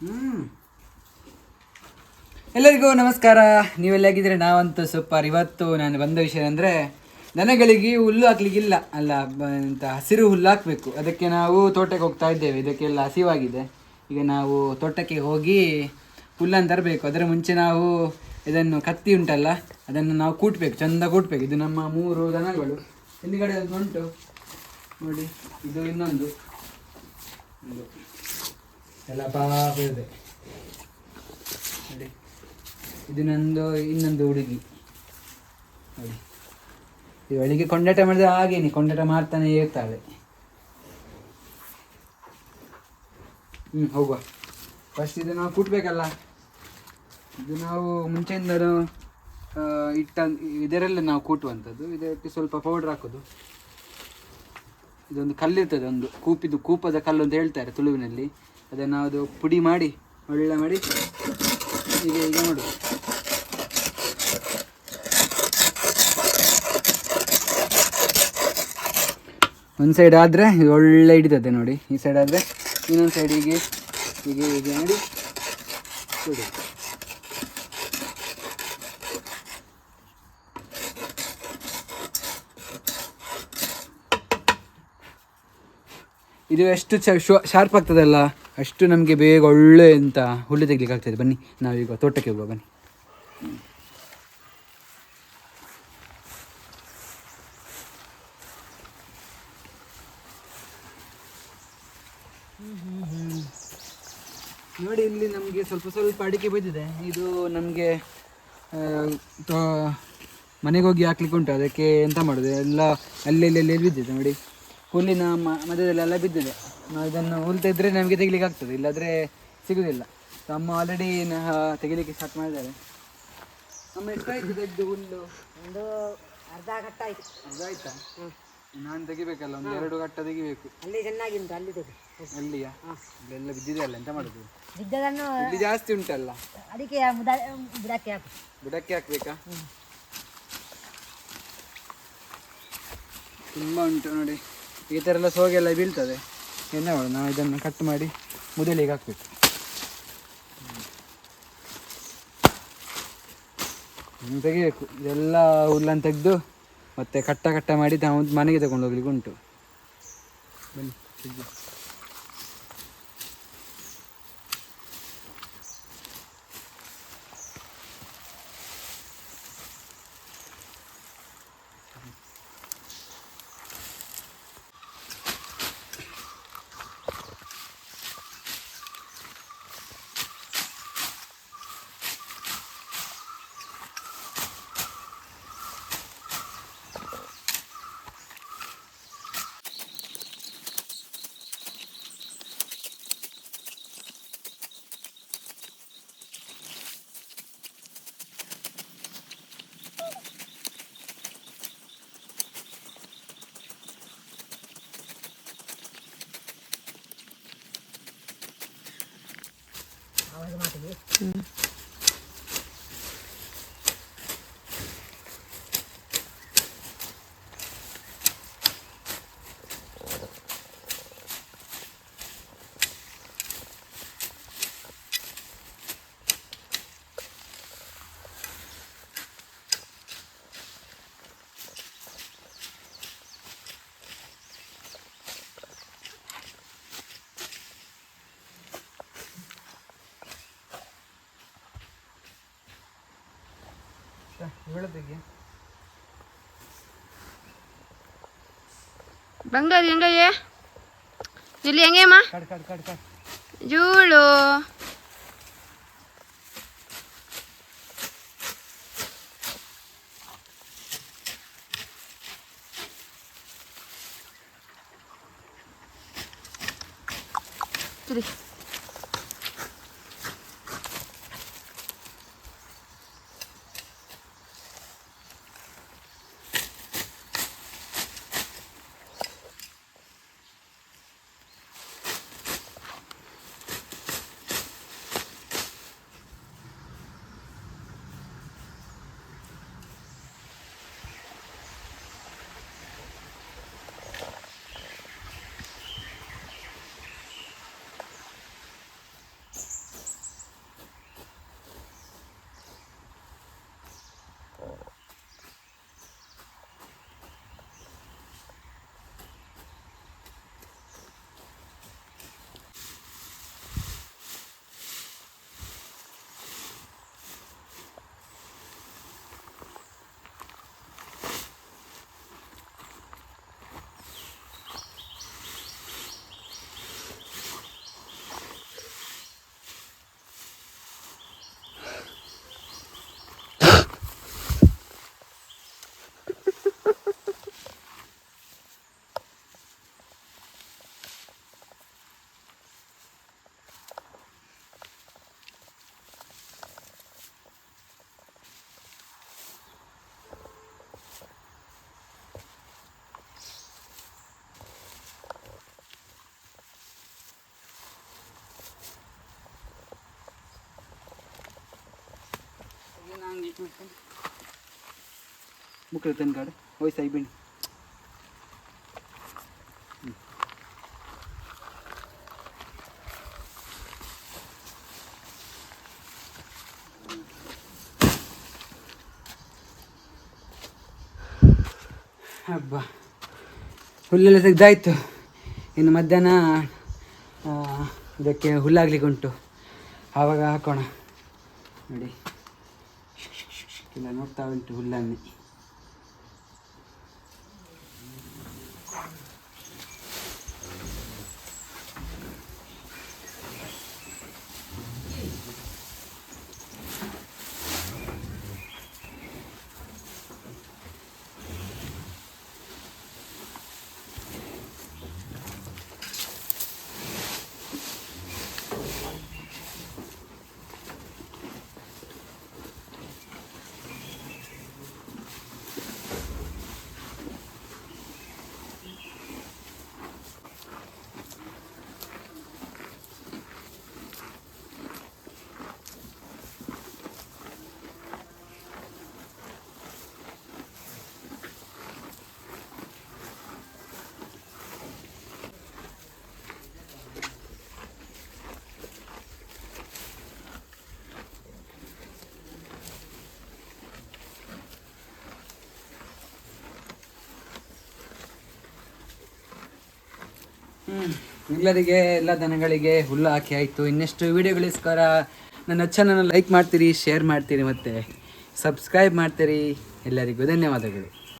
ಹ್ಮ್ ಎಲ್ಲರಿಗೂ ನಮಸ್ಕಾರ. ನೀವೆಲ್ಲ ಹೇಗಿದ್ರೆ ನಾವಂತೂ ಸೂಪರ್. ಇವತ್ತು ನಾನು ಬಂದ ವಿಷಯ ಅಂದರೆ ದನಗಳಿಗೆ ಹುಲ್ಲು ಹಾಕ್ಲಿಕ್ಕಿಲ್ಲ ಅಲ್ಲ, ಎಂತ ಹಸಿರು ಹುಲ್ಲು ಹಾಕಬೇಕು. ಅದಕ್ಕೆ ನಾವು ತೋಟಕ್ಕೆ ಹೋಗ್ತಾ ಇದ್ದೇವೆ. ಇದಕ್ಕೆಲ್ಲ ಹಸಿವಾಗಿದೆ. ಈಗ ನಾವು ತೋಟಕ್ಕೆ ಹೋಗಿ ಹುಲ್ಲನ್ನು ತರಬೇಕು. ಅದರ ಮುಂಚೆ ನಾವು ಇದನ್ನು ಕತ್ತಿ ಉಂಟಲ್ಲ, ಅದನ್ನು ನಾವು ಕೂಟ್ಬೇಕು, ಚಂದ ಕೂಟ್ಬೇಕು. ಇದು ನಮ್ಮ 3 ದನಗಳು. ಹಿಂದುಗಡೆ ಒಂದು ಉಂಟು ನೋಡಿ, ಇದು ಇನ್ನೊಂದು ಎಲ್ಲ ಪಾಪ ಇದೆ ನೋಡಿ. ಇದು ಇನ್ನೊಂದು ಹುಡುಗಿ ನೋಡಿ. ಇವಳಿಗೆ ಕೊಂಡಾಟ ಮಾಡಿದ್ರೆ ಹಾಗೇನೆ ಕೊಂಡಾಟ ಮಾಡ್ತಾನೆ ಇರ್ತಾಳೆ. ಹೋಗುವ. ಫಸ್ಟ್ ಇದು ನಾವು ಕೂಟ್ಬೇಕಲ್ಲ. ಇದು ನಾವು ಮುಂಚೆಯಿಂದಲೂ ಇದರಲ್ಲೇ ನಾವು ಕೂಟುವಂಥದ್ದು. ಇದಕ್ಕೆ ಸ್ವಲ್ಪ ಪೌಡ್ರ್ ಹಾಕೋದು. ಇದೊಂದು ಕಲ್ಲಿರ್ತದೆ, ಒಂದು ಕೂಪದ ಕಲ್ಲು ಅಂತ ಹೇಳ್ತಾರೆ ತುಳುವಿನಲ್ಲಿ. ಅದನ್ನು ಅದು ಪುಡಿ ಮಾಡಿ ಒಳ್ಳೆ ಮಾಡಿ ಹೀಗೆ ಹೀಗೆ ಮಾಡೋದು. ಒಂದು ಸೈಡ್ ಆದರೆ ಇದು ಒಳ್ಳೆ ಹಿಡಿತದೆ ನೋಡಿ. ಈ ಸೈಡ್ ಆದರೆ ಇನ್ನೊಂದು ಸೈಡ್ ಹೀಗೆ ಹೀಗೆ ಹೀಗೆ ಮಾಡಿ ಕೊಡಿ. ಇದು ಎಷ್ಟು ಶಾರ್ಪ್ ಆಗ್ತದಲ್ಲ, ಅಷ್ಟು ನಮಗೆ ಬೇಗ ಒಳ್ಳೆ ಅಂತ ಹುಲ್ಲು ತೆಗಿಲಿಕ್ಕೆ ಆಗ್ತದೆ. ಬನ್ನಿ ನಾವೀಗ ತೋಟಕ್ಕೆ ಹೋಗುವ ಬನ್ನಿ. ನೋಡಿ, ಇಲ್ಲಿ ನಮಗೆ ಸ್ವಲ್ಪ ಸ್ವಲ್ಪ ಅಡಿಕೆ ಬಿದ್ದಿದೆ. ಇದು ನಮಗೆ ಮನೆಗೆ ಹೋಗಿ ಹಾಕ್ಲಿಕ್ಕೆ ಉಂಟು. ಅದಕ್ಕೆ ಎಂತ ಮಾಡೋದು, ಎಲ್ಲ ಅಲ್ಲೆಲ್ಲಿ ಬಿದ್ದಿದೆ ನೋಡಿ. ಹುಲ್ಲಿನ ಮಧ್ಯದಲ್ಲೆಲ್ಲ ಬಿದ್ದಿದೆ. ನಾವು ಇದನ್ನು ಹುಲ್ಲು ತೆಗೆದ್ರೆ ನಮಗೆ ತೆಗಿಲಿಕ್ಕೆ ಆಗ್ತದೆ, ಇಲ್ಲಾದರೆ ಸಿಗೋದಿಲ್ಲ. ಅಮ್ಮ ಆಲ್ರೆಡಿ ತೆಗಿಲಿಕ್ಕೆ ಸ್ಟಾರ್ಟ್ ಮಾಡಿದ್ದಾರೆ. ಅಮ್ಮ ಎಷ್ಟಾಯ್ತು ತೆಗೆದು ಹುಲ್ಲು? ಒಂದು ಅರ್ಧ ಕಟ್ಟ ಆಯ್ತು. ಅರ್ಧ ಆಯ್ತಾ? ನಾನು ತೆಗಿಬೇಕಲ್ಲ, ಒಂದು 2 ಕಟ್ಟ ತೆಗಿಬೇಕು. ಅಲ್ಲಿ ಚೆನ್ನಾಗಿ ಉಂಟು, ಅಲ್ಲಿ ತೆಗಿ. ಅಲ್ಲಿಯಾ? ಇಲ್ಲೆಲ್ಲ ಬಿದ್ದಿದೆ ಅಲ್ಲ, ಎಂತ ಮಾಡೋದು? ಬಿದ್ದದನ್ನು ಇಲ್ಲಿ ಜಾಸ್ತಿ ಉಂಟಲ್ಲ, ಅದಕ್ಕೆ ಬುಡಕ್ಕೆ ಹಾಕು. ಬುಡಕ್ಕೆ ಹಾಕ್ಬೇಕಾ? ತುಂಬ ಉಂಟು ನೋಡಿ. ಈ ಥರ ಎಲ್ಲ ಸೋಗೆಲ್ಲ ಬೀಳ್ತದೆ. ಏನು ಮಾಡೋದು, ನಾವು ಇದನ್ನು ಕಟ್ ಮಾಡಿ ಮೊದಲಿಗೆ ಹಾಕಬೇಕು. ತೆಗಿಬೇಕು. ಇದೆಲ್ಲ ಹುಲ್ಲನ್ನು ತೆಗೆದು ಮತ್ತೆ ಕಟ್ಟ ಮಾಡಿ ನಾವು ಮನೆಗೆ ತಗೊಂಡು ಹೋಗ್ಲಿಕ್ಕೆ ಉಂಟು. ಬನ್ನಿ ತೆಗಿ. ಬಂಗಾರಿ ಹೆಂಗಯ್ಯ ಜುಲಿ ಹೆಂಗಮ್ಮ ಜೂಳು ಮುಕ್ಕಳು ತಂದ್ಕಾಡು ವಯಸ್ಸು ಐಬಿಣಿ ಹಬ್ಬ ಹುಲ್ಲೆಲ್ಲ ತೆಗ್ದಾಯ್ತು. ಇನ್ನು ಮಧ್ಯಾಹ್ನ ಇದಕ್ಕೆ ಹುಲ್ಲಾಗ್ಲಿಕ್ಕೆ ಉಂಟು, ಆವಾಗ ಹಾಕೋಣ. ನೋಡಿ ಇಲ್ಲ ನೋಡ್ತಾ ಉಂಟು ಹುಲ್ಲನ್ನೇ. ಎಲ್ಲರಿಗೆ ಎಲ್ಲ ದನಗಳಿಗೆ ಹುಲ್ಲು ಹಾಕಿ ಆಯಿತು. ಇನ್ನೆಷ್ಟು ವೀಡಿಯೋಗಳಿಗೋಸ್ಕರ ನನ್ನ ಚಾನಲ್ ಲೈಕ್ ಮಾಡ್ತೀರಿ, ಶೇರ್ ಮಾಡ್ತೀರಿ ಮತ್ತು ಸಬ್ಸ್ಕ್ರೈಬ್ ಮಾಡ್ತೀರಿ. ಎಲ್ಲರಿಗೂ ಧನ್ಯವಾದಗಳು.